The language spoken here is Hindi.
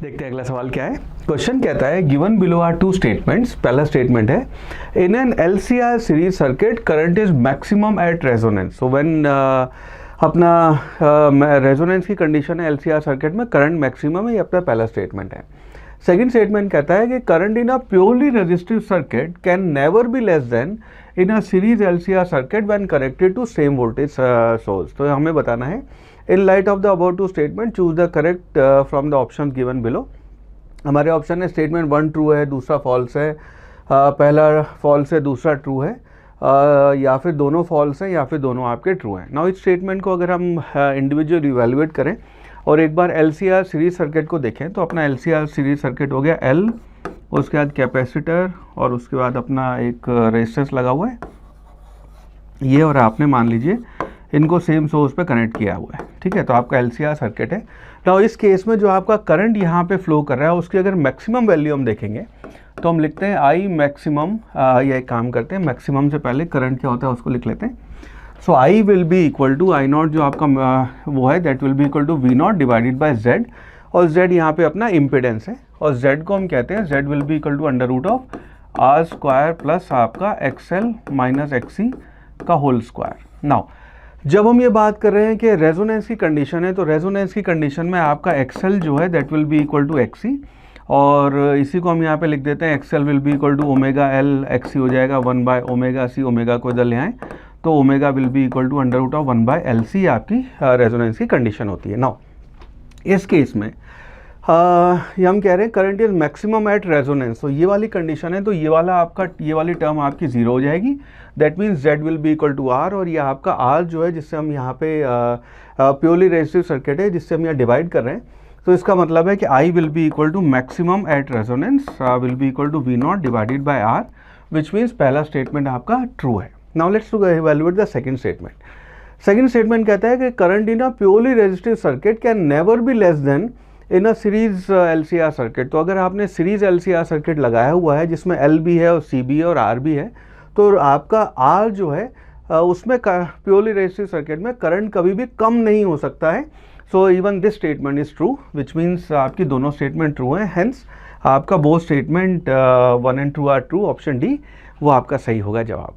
देखते हैं अगला सवाल क्या है। क्वेश्चन कहता है given below are two statements. पहला स्टेटमेंट है in an LCR series circuit current is maximum at resonance. So when अपना रेजोनेंस की कंडीशन है एलसीआर सर्किट में करंट मैक्सिमम है, ये अपना पहला स्टेटमेंट है। सेकंड स्टेटमेंट कहता है कि current in a purely resistive circuit can never be less than in a series LCR circuit when connected to same voltage source. तो हमें बताना है in light of the about two statement choose the correct from the option given below. हमारे ऑप्शन है स्टेटमेंट 1 ट्रू है, दूसरा फॉल्स है, पहला फॉल्स है, दूसरा ट्रू है, या फिर दोनों फॉल्स हैं या फिर दोनों आपके ट्रू हैं। नाउ इस स्टेटमेंट को अगर हम इंडिविजुअल इवेल्युएट करें और एक बार एलसीआर सीरीज सर्किट को देखें तो अपना एलसीआर सीरीज सर्किट हो गया एल, उसके बाद कैपेसिटर और उसके बाद अपना एक रेजिस्टेंस लगा हुआ है ये, और आपने मान लीजिए इनको सेम सोर्स पे कनेक्ट किया हुआ है, ठीक है। तो आपका एलसीआर सर्किट है। नाउ इस केस में जो आपका करंट यहाँ पे फ्लो कर रहा है उसकी अगर मैक्सिमम वैल्यू हम देखेंगे तो हम लिखते हैं आई मैक्सिमम, या एक काम करते हैं मैक्सिमम से पहले करंट क्या होता है उसको लिख लेते हैं। So I will be equal to I naught जो आपका वो है that will be equal to V naught divided by Z, और जेड यहाँ पे अपना इम्पिडेंस है और जेड को हम कहते हैं Z will be equal to under root of R square plus आपका एक्सएल माइनस एक्सी का होल स्क्वायर। नाउ जब हम ये बात कर रहे हैं कि रेजोनेंस की कंडीशन है तो रेजोनेंस की कंडीशन में आपका एक्सएल जो है that will be equal to XC, और इसी को हम यहाँ पे लिख देते हैं XL will be equal to omega L, XC हो जाएगा 1 बाय ओमेगा सी, ओमेगा को इधर ले आएँ तो omega will be equal to under root of 1 by L C आपकी रेजोनेंस की कंडीशन होती है। नाउ इस केस में ये हम कह रहे हैं current is maximum at resonance, तो ये वाली कंडीशन है तो ये वाला आपका ये वाली टर्म आपकी जीरो हो जाएगी, that means Z will be equal to R, और ये आपका आर जो है जिससे हम यहाँ पे प्योरली रेजिस्टिव सर्किट है जिससे हम यहाँ डिवाइड कर रहे हैं, तो इसका मतलब है कि I will be equal to maximum at resonance will be equal to V naught divided by R, which means पहला स्टेटमेंट आपका ट्रू है। Now let's evaluate the second statement. Second statement कहता है कि current in a purely resistive circuit can never be less than in a series LCR circuit. तो अगर आपने सीरीज एलसीआर सर्किट लगाया हुआ है जिसमें एल भी है और सी भी है और आर भी है, तो आपका आर जो है उसमें प्योरली रेजिस्टिव सर्किट में करंट कभी भी कम नहीं हो सकता है। So even this statement is true, which means आपकी दोनों स्टेटमेंट ट्रू हैं, हेंस आपका both statement 1 and 2 are true. Option D वो आपका सही होगा जवाब।